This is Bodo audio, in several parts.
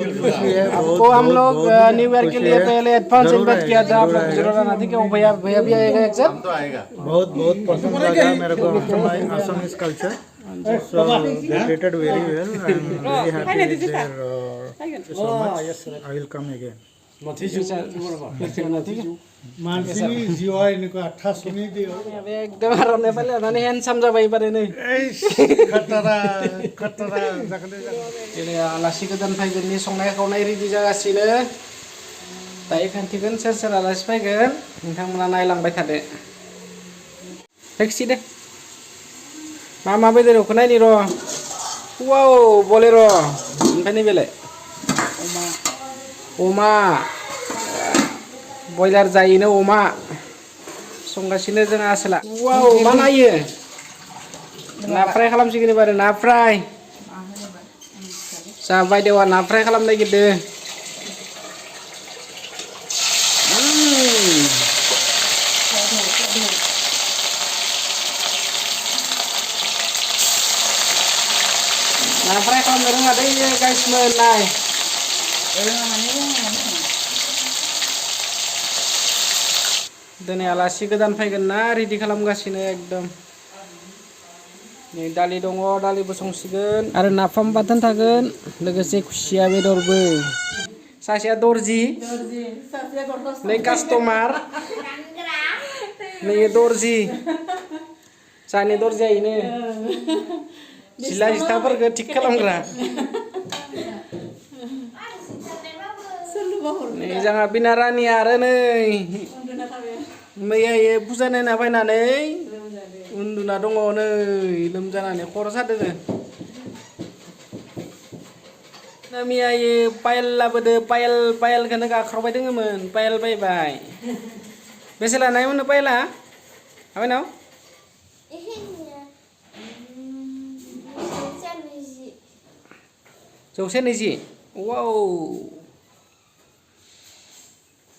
आपको हम लोग न्यू ईयर के लिए पहले एडवांस इन्वाइट किया था, आप लोग जरूर आना, ठीक है? वो भैया भैया भी आएगा एक साथ। बहुत बहुत पसंद लगा मेरे को Assamese culture, so they treated very well. I'm very happy with their so much. I will come again. मानसिनि जिउआ इनको आथा सुनि दियो एकदम आरो नेपाली लानानै हेन्डसाम जाबाय बारे नै खतरा खतरा जागले जेरै आलासि गोदान फैगोननि संनाय खावनाय रेडि जागासिनो दायो खान्थिगोन सोर सोर आलासि फैगोन नोंथांमोना नायलांबाय थादो टेक्सि दे मा बेदर एवखो नायनि र' वाव बलेर' ओमफ्राय नैबेलाय अमा बयलार जायोनो अमा संगासिनो जोंहा आसोला वाव मा नायो ना फ्राय खालामसिगोन एबार ना फ्राय जा बायदेवा ना फ्राय खालामनो नागिरदों ना फ्राय खालामनो रोङा दै गाइसमोन नाय दिनै आलासि गोदान फैगोन ना रेडि खालामगासिनो एकदम नै दालि दङ दालिबो संसिगोन आरो नाफाम बाथोन थागोन लोगोसे खुसिया बेदरबो सासेया दर्जि नै कास्टमार नै दर्जि जानि दर्जिया इनो सिला सिथाफोरखौ थिग खालामग्रा नै जोंहा बिना रानि आरो नै मैया फुजा नायना फैनानै उन्दुना दङ नै लोमजानानै खर' सादों मैया पायल लाबोदो पायलखौनो गाख्रबबाय दोङोमोन पायल बायबाय बेसे लानायमोन पायला आबायनाव 120 wow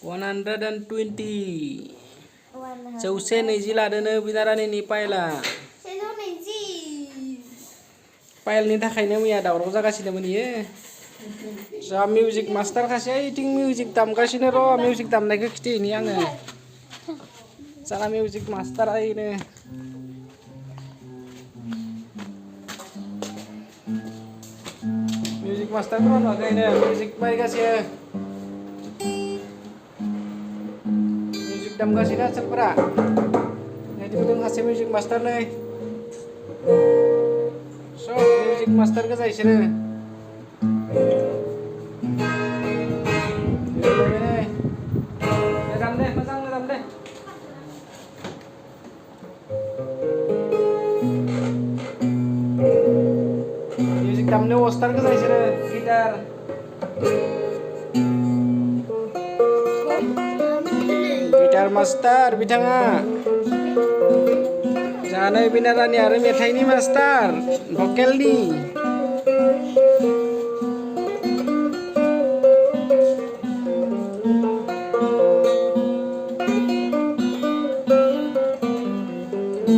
120 120 लादोनो बिनारानिनि पायला पायलनि थाखायनो मैया दावराव जागासिनोमोन इयो जा मिउजिक मास्टार खासे इथिं मिउजिक दामगासिनो र' मिउजिक दामनायखौ खिथिनि आङो जाना मिउजिक मास्टारा इनो मिउजिक मास्टार नुवाखैनो मिउजिक बायगासिनो मिउजिक दामगासिनो आसोलफोरा नैथिबो दं सासे मिउजिक मास्टार नै सब मिउजिक मास्टार गोजा इसोरो दामदे मोजांनो दामदे मिउजिक दामनो अस्टार गोजा इसोरो गिटार गिटार मास्टार बिथाङा जानो बिनारानि आरो मेथाइनि मास्टार भकेलनि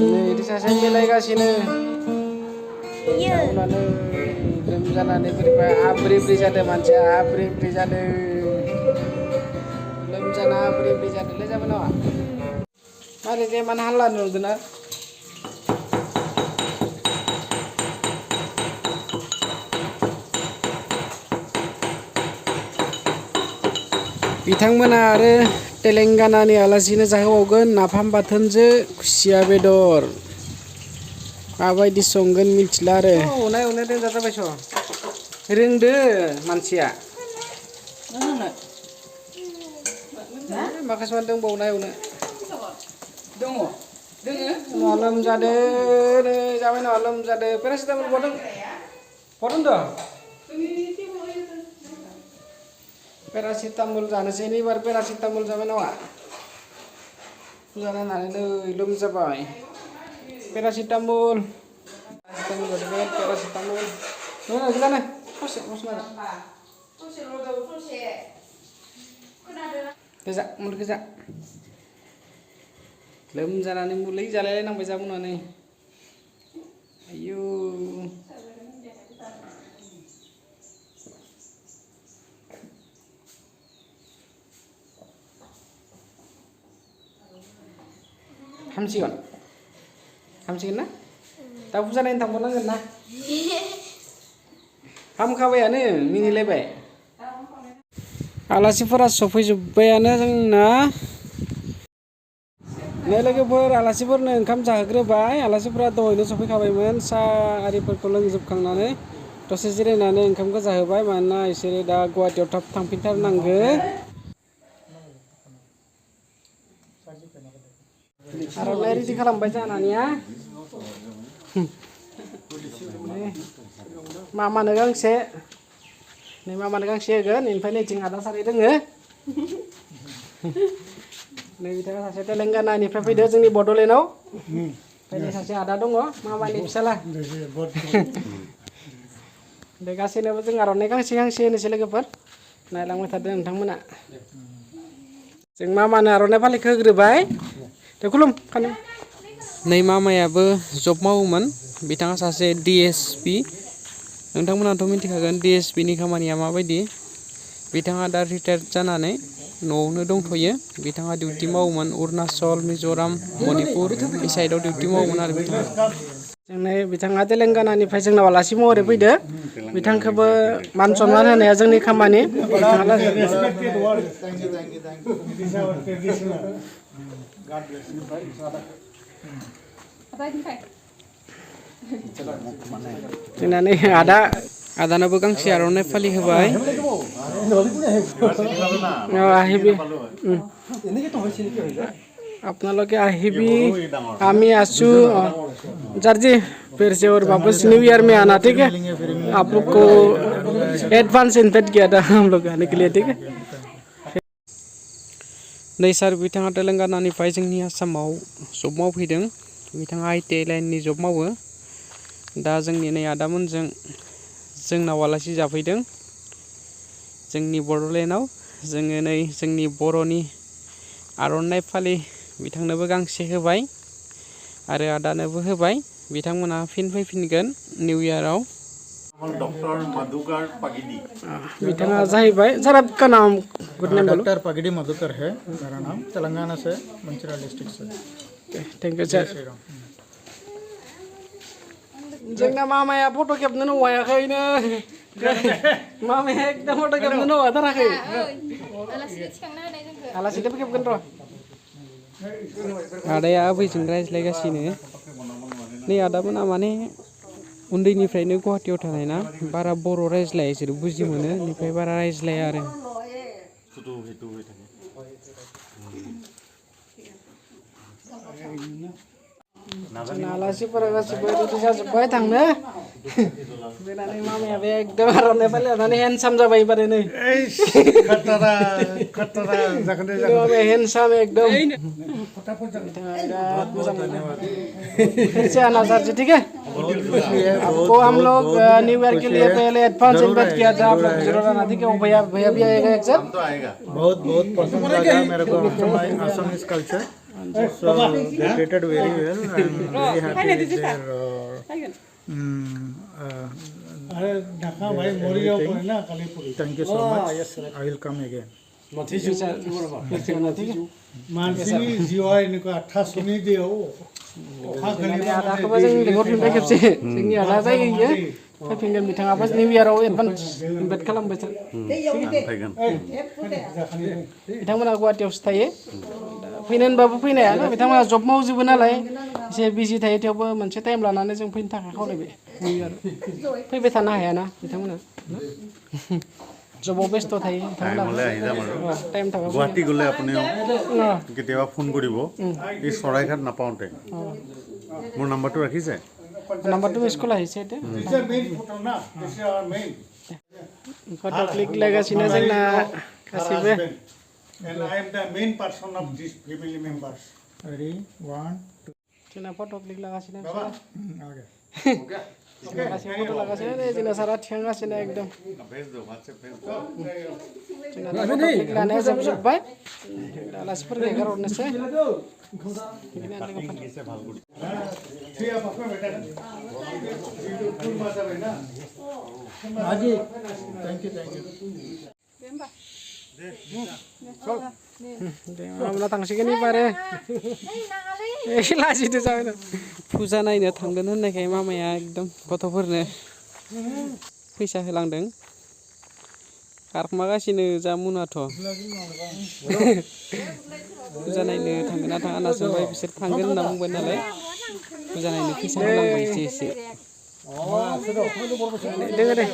नै सासे मिलायगासिनो लोमजानानै बोरैबा आब्रि जादों मानसिया आब्रि जादों लोमजाना आब्रि जादोंलै जाबाय नामा मारै जे मानो हाल्ला नुदोंना बिथांमोना आरो तेलेंगानानि आलासिनो जाहोबावगोन नाफाम बाथोनजों खुसिया बेदर माबायदि संगोन मिथिला आरो उनाय देन्जार जाबायस रोंदो मानसिया माखासे दंबावो एवनो दङ लोमजादो नै जाबाय नामा लोमजादो पेरासिटामल बदों द' पेरासिटामल जानोसै एबार पेरासिटामल जाबाय नामा जाना होननानै नै लोमजाबाय पेरासिटामल जानो गोजा मुलि गोजा लोमजानानै मुलि जालायलायनांबाय जाबोनानै आयु हामसिगोन हामसिगोन ना दा फुजा नायनो थांबावनांगोन ना हामखाबायानो मिनिलायबाय आलासिफोरा सफैजोब्बायानो जोंना नै लोगोफोर आलासिफोरनो ओंखाम जाहोग्रोबाय आलासिफोरा दहायनो सफैखाबायमोन साहा आरिफोरखौ लोंजोबखांनानै दसे जिरायनानै ओंखामखौ जाहोबाय मानोना बिसोरो दा गुवाहाटियाव थाब थांफिनथारनांगो आर'नाइ रेडि खालामबाय जानानिया मामानो गांसे नै मामानो गांसे होगोन ओमफ्राय नैथिं आदा सानै दोङो नै बिथाङा सासे तेलेंगानानिफ्राय फैदो जोंनि बड'लेण्डआव ओमफ्राय नै सासे आदा दङ मामानि फिसाला दे गासैनोबो जों आर'नाइ गांसे गांसे होनोसै लोगोफोर नायलांबाय थादों नोंथांमोना जों मामानो आर'नाइ फालिखौ होग्रोबाय दे खुलुम खानो नै मामायाबो जब मावोमोन बिथाङा सासे DSP नोंथांमोनाथ' मिथिखागोन DSP नि खामानिया माबायदि बिथाङा दा रिटायार्ड जानानै न'आवनो दंथ'यो बिथाङा डिउटि मावोमोन अरुणाचल मिज'राम मणिपुर बे साइडआव डिउटि मावोमोन आरो बिथाङा जोंनो बिथाङा तेलेंगानानिफ्राय जोंनाव आलासि महरै फैदो बिथांखौबो मान सनमान होनाया जोंनि खामानि जोंना नै आदानोबो गांसे आर'नाइ फालि होबाय আহিবি আপোনালোকে আহিবি আমি আছো जर्जी फिर से और वापस न्यू ईयर में आना ठीक है आप लोग को एडवांस इनवाइट किया था हम लोग आने के लिए ठीक है नै सार बिथाङा तेलेंगानानिफ्राय जोंनि आसामाव जब मावफैदों बिथाङा ITI लाइननि जब मावो दा जोंनि नै आदामोनजों जोंनाव आलासि जाफैदों जोंनि बड'लेण्डआव जोङो नै जोंनि बर'नि आर'नाइ फालि बिथांनोबो गांसे होबाय आरो आदानोबो होबाय बिथांमोना फिन फैफिनगोन निउ इयाराव डॉक्टर मधुकर पगिडी बिथाङा जाहैबाय सर आपका नाम गुड नेम बोलो डॉक्टर पगिडी मधुकर है मेरा नाम तेलंगाना से मंचिराल डिस्ट्रिक्ट से थैंक यू सर जोंना मामाया फट' खेबनोनो हायाखैनो मामाया एकदम फट' खेबनोनो हाथाराखै आलासिनोबो खेबगोन र' आदाया आबैजों रायज्लायगासिनो नै आदामोना माने उन्दैनिफ्रायनो गुवाहाटियाव थानाय ना बारा बर' रायज्लाया बिसोर बुजि मोनो बेनिफ्राय बारा रायज्लाया आरो जोंना आलासिफोरा गासिबो रेडि जाजोब्बाय थांनो जोंना नै मामायाबो एकदम आर'नाइ फालि लानानै हेन्डसाम जाबाय एबारो नै मामाया हेन्डसाम एकदम बिराद मोजां मोनो फिर से आना सर जी ठीक है आपको हम लोग न्यू ईयर के लिए पहले एडवांस इनवाइट किया था आप लोग जरूर आना ठीक है वो भैया भैया भी आएगा एक सर बहुत बहुत पसंद लगा मेरे को Assamese culture so they treated very well and very happy with their Dhaka ভাই মৰিও পৰে না কালিপুৰি thank you so much I will come again मानसिनि जिउआ এনেকুৱা आथा सुनि दियो अखा आदाखौबो जों लिंहरफिनबाय खेबसे जोंनि आदा जायगायो फैफिनगोन बिथाङाबो निउ इयाराव एडभान्स इनभाइट खालामबाय सार बिथांमोना गुवाहाटियावसो थायो फैनो होनबाबो फैनो हाया ना बिथांमोना जब मावजोबो नालाय एसे बिजि थायो थेवबो मोनसे टाइम लानानै जों फैनो थाखाय खावलायबाय निउ इयार फैबाय थानो हायाना बिथांमोना जबाव बेस्थ थायो टाइम थाबा गुवाहाटी ग'লে আপুনিও কেতিয়াবা ফোন কৰিব এই চৰাইঘাট নাপাওঁতে মোৰ নাম্বাৰটো ৰাখিছে নাম্বাৰটো মিছ কল আহিছে এতিয়া मेन फोटो ना दिस इज आवर मेन फट' क्लिक लागासिनो जोंना गासिबो and I am the main person of this family members ready 1 जोंना फट' क्लिक लागासिनो okay गासिबो फट' लागासिनो जोंना सारा थिखांगासिनो एकदम जोंना फट' क्लिक लानाया जोबजोब्बाय आलासिफोरखौ हेगारहरनोसै थ्री आप अपना बेटा यूट्यूब में जाबाय ना हाजी थैंक यू दे मामला थांसिगोन एबारो लाजिदो जाबाय फुजा नायनो थांगोन होननायखाय मामाया एकदम गथ'फोरनो फैसा होलांदों खारखुमागासिनो जा मुनाथ' फुजा नायनो थांगोन ना थाङा होनना सोंबाय बिसोर थांगोन होनना बुंबाय नालाय फुजा नायनो फैसा होलांबाय एसे दोङो दे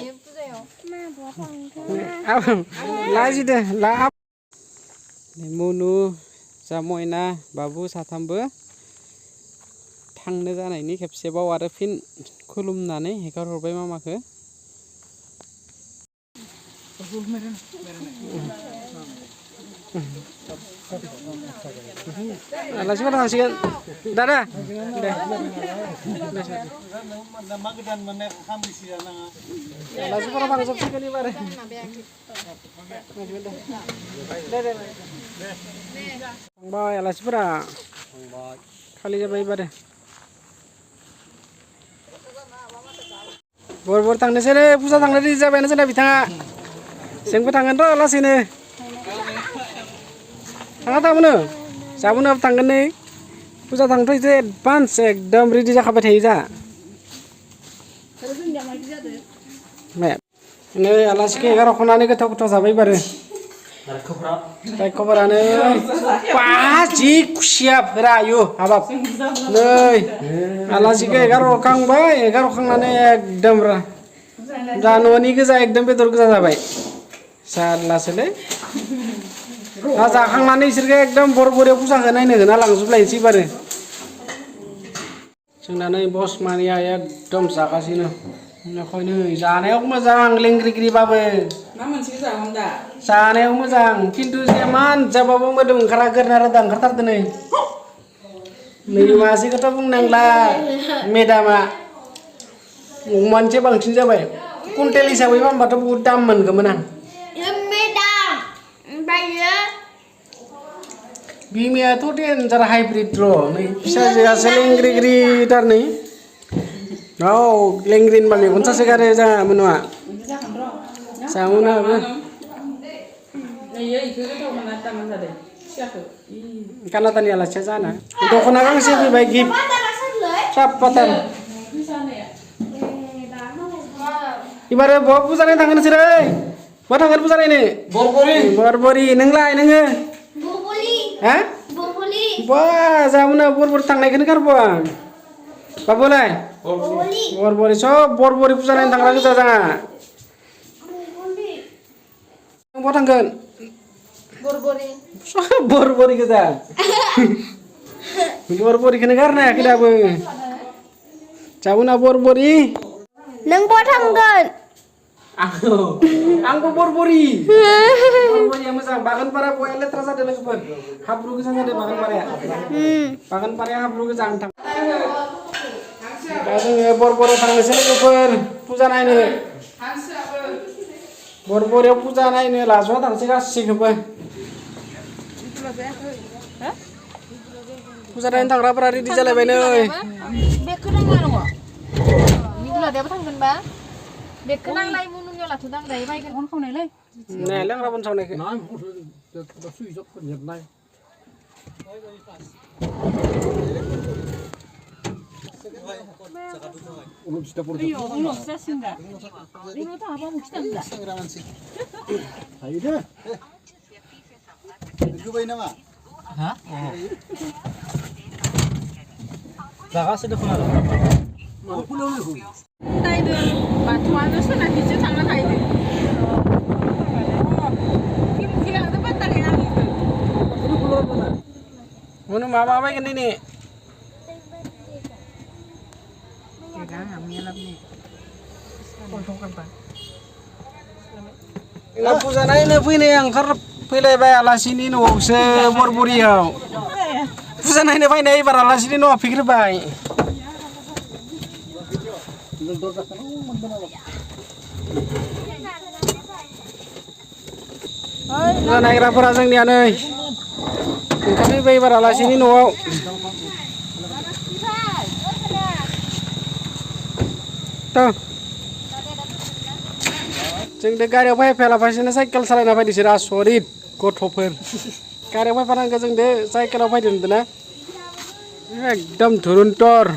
लाजिदो मनु जा मयना बाबु साथामबो थांनो जानायनि खेबसेबाव आरो फिन खुलुमनानै हेगारहरबाय मामाखौ आलासिफोर थांसिगोन दादा दे आलासिफोरा थांजोबसिगोन एबार थांबाय आलासिफोरा खालि जाबाय एबार बर थांनोसैलै फुजा थांनो रेडि जाबायानो जोंना बिथाङा जोंबो थांगोन र' लासैनो थाङा थाबोनो जाबोनो थांगोन नै फुजा थांनोथ' एसे एडभान्स एकदम रेडि जाखाबाय थायो जा नै आलासिखौ हेगारहरनानै गोथाव जाबाय एबार खबरानो बा जि खुसियाफोरा आयु हाबाब नै आलासिखौ हेगारहरखांबाय हेगारहरखांनानै एकदम दा न'नि गोजा एकदम बेदर गोजा जाबाय जारलासोलै दा जाखांनानै इसोरखौ एकदम बरियाव फुजाखौ नायनो होना लांजोबलायनोसै एबार जोंना नै बस मानिया एकदम जागासिनो नखयनो जानायाव मोजां लेंग्रिग्रिबाबो जानायाव मोजां खिन्थु जेमान जाबाबो मोदोम ओंखारा गोरना रोदा ओंखारथारदों नै मासेखौथ' बुंनांला मेदामा अमानिसो बांसिन जाबाय कुन्टेल हिसाबै होनबाथ' बहुद दाम मोनगौमोन आं बिमायाथ' डेन्जार हाइब्रिद र' नै फिसाजोआसो लेंग्रिग्रिथार नै औ लेंग्रि होनबा मेगन सासो गारो जोंहा मोनवा जामुनाबो कानाडानि आलासिया जाना दख'ना गांसे फैबाय गिफ्ट सापाथार एबार बहा फुजा नायनो थांगोन नोंसोरो बहा थांगोन फुजा नायनो बरबरि नोंलाय नोङो हा बा जामुना बरबरि थांनायखौनो गारबो आं बाबुलाय बरबरि सब बरबरि फुजा नायनो थांग्रा गोजा जोंहा बहा थांगोन बरबरि गोजा बरबरिखौनो गारनो हायाखै दाबो जामुना बरबरि नों बहा थांगोन आंबो बरबरिया मोजां बागानपारा बया लेथ्रा जादों लोगोफोर हाब्रु गोजा जादों बागानपाराया हाब्रु गोजा आं थां दा जोङो बरबरियाव थांनोसै लोगोफोर फुजा नायनो बरबरियाव फुजा नायनो लाज'ना थांसै गासैखौबो फुजा नायनो थांग्राफोरा रेडि जालायबाय नै बेखौ नाङा दङ निगुलादायाबो थांगोनबा बेखौ नांलाय मुनुनियाव लाथ'दांलाय बायगोन फन खावनायलाय नै लोंग्रा बन सावनायखौ जागासो दख'ना नायदों बाथौआनो सोनाखैसो थांनो हायदों मनु माबा बायगोन दिनै फुजा नायनो फैनाया ओंखार फैलायबाय आलासिनि न'आवसो बरबरियाव फुजा नायनो फैनाय एबार आलासिनि न'आव फैग्रोबाय फुजा नायग्राफोरा जोंनिया नै ओंखारफैबाय एबार आलासिनि न'आव जोंथ' गारियाव फैफायालाफासिनो साइकेल सालायना फैदोंसो आसरित गथ'फोर गारियाव फैफानांगौ जोंदो साइकेलाव फैदों होनदों ना एकदम धुरन्तर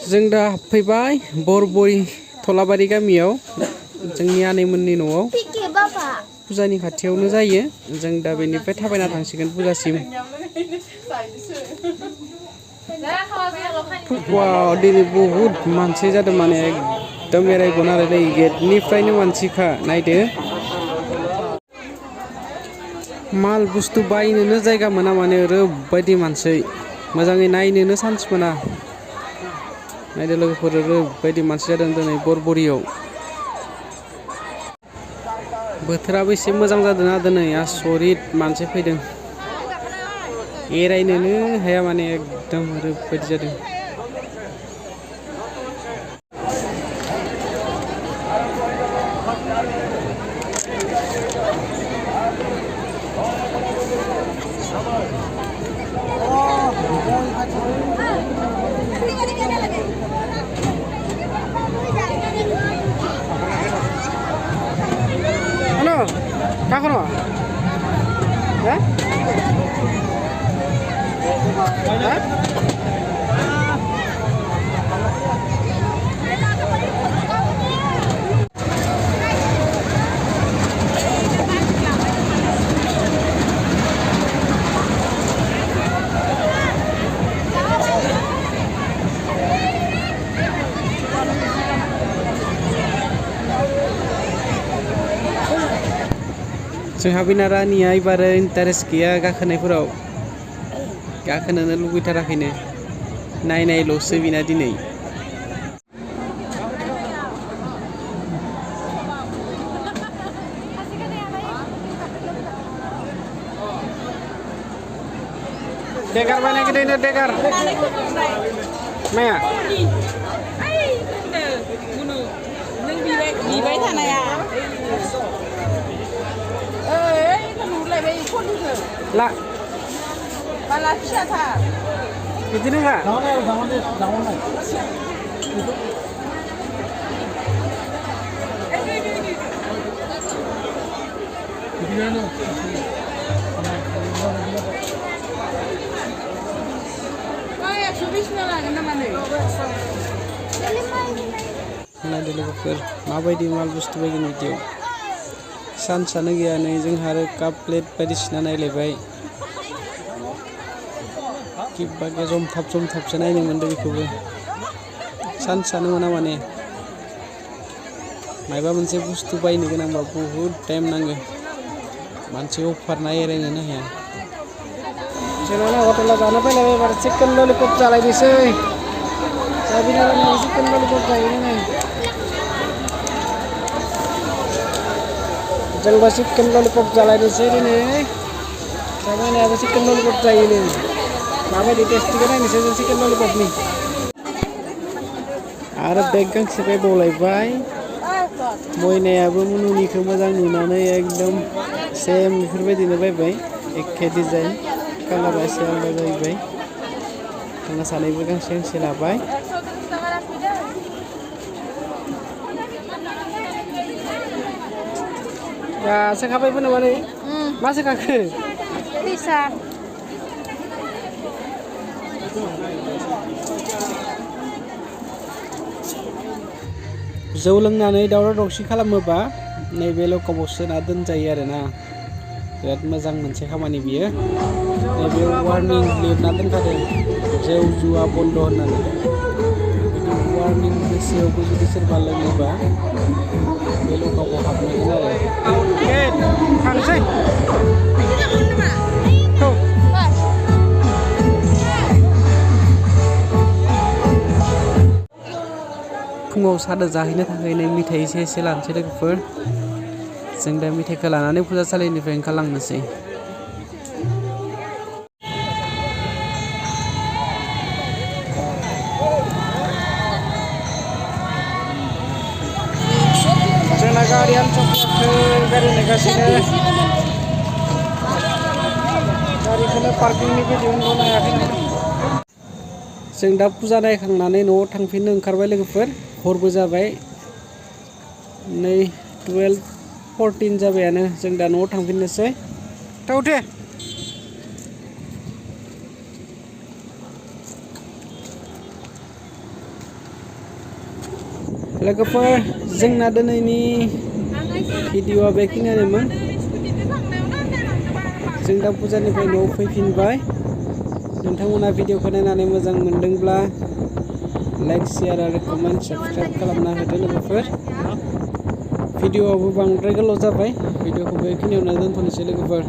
जों दा हाबफैबाय बरबरि थलाबारि गामियाव जोंनि आनैमोननि न'आव फुजानि खाथियावनो जायो जों दा बेनिफ्राय थाबायना थांसिगोन फुजासिम वाव दिनै बहुत मानसि जादों माने एकदम एरायगोन आरो नै गेटनिफ्रायनो मानसिखा नायदो माल बुस्थु बायनोनो जायगा मोना माने ओरैबायदि मानसि मोजाङै नायनोनो चान्स मोना नायदो लोगोफोर ओरैबायदि मानसि जादों दिनै बरबरियाव बोथोराबो एसे मोजां जादों ना दिनै आसरित मानसि फैदों एरायनोनो हाया माने एकदम ओरैबायदि जादों Kakono? Hah? Hah? जोंहा बिनारानिया एबार इन्टारेस्ट गैया गाखोनायफोराव गाखोनोनो लुबैथाराखैनो नायनायल'सो बिना दिनै degar mana gede ini degar Maya lah malah siapa itu enggak jangan nah dulu logofer माबायदि माल बुस्थु बायगोन भिडिअ सानसानो गैया नै जोंहा आरो काप प्लेट बायदिसिना नायलायबाय किबाके जमथाबसो नायनो मोनदों बेखौबो सानसानो मोना माने मायबा मोनसे बुस्थु बायनो गोनांबा बहुत टाइम नांगौ मानसि अफारना एरायनोनो हाया जोंना हटेलाव जानो फैलायबाय एबार चिकेन ललिपप जालायनोसै चिकेन ललिपप जाहैनो नै जोंबा चिकेन ललिपप जालायनोसै दिनै जामायनायाबो चिकेन ललिपप जायोनो माबायदि टेस्टिखौ नायनोसै जों चिकेन ललिपपनि आरो बेग गांसे बायबावलायबाय मयनायाबो मुनुनिखौ मोजां नुनानै एकदम सेम बेफोरबायदिनो बायबाय एखे डिजाइन कालारा एसे आलादा जाहैबाय जोंना सानैबो गांसे गांसे लाबाय Ya, sekarang apa namanya? Masih kakek? Bisa. जौ लोंनानै दावराव दावसि खालामोबा नैबे लकआव सोना दोनजायो आरोना बिराद मोजां मोनसे खामानि बियो नैबे वार्निं लिरना दोनखादों जौ जुवा बन्द होननानै बिदि वार्निं होसेयावबो जुदि सोरबा लोङोबा बे लकआव हाबनांगोन आरो थांसै फुङाव सादा जाहैनो थाखाय नै मिथाइ एसे लानोसै लोगोफोर जों दा मिथाइखौ लानानै फुजासालिनिफ्राय ओंखारलांनोसै जोंना गारियानो सफैयाखै गारि नेगासिनो गारिखौनो पार्किंनिफ्राय दिहुननो हायाखै जों दा फुजा नायखांनानै न'आव थांफिननो ओंखारबाय लोगोफोर हरबो जाबाय नै 12:14 जाबायानो जों दा न'आव थांफिननोसै थावथे लोगोफोर जोंना दिनैनि भिडिअआ बेखिनियानोमोन जों दा फुजानिफ्राय न'आव फैफिनबाय नोंथांमोना भिडिअखौ नायनानै मोजां मोनदोंब्ला लाइक शेयार आरो कमेन्ट साबस्क्राइब खालामना होदो लोगोफोर भिडिअआबो बांद्राय गोलाव जाबाय भिडिअखौ बेखिनियावनो दोनथ'नोसै लोगोफोर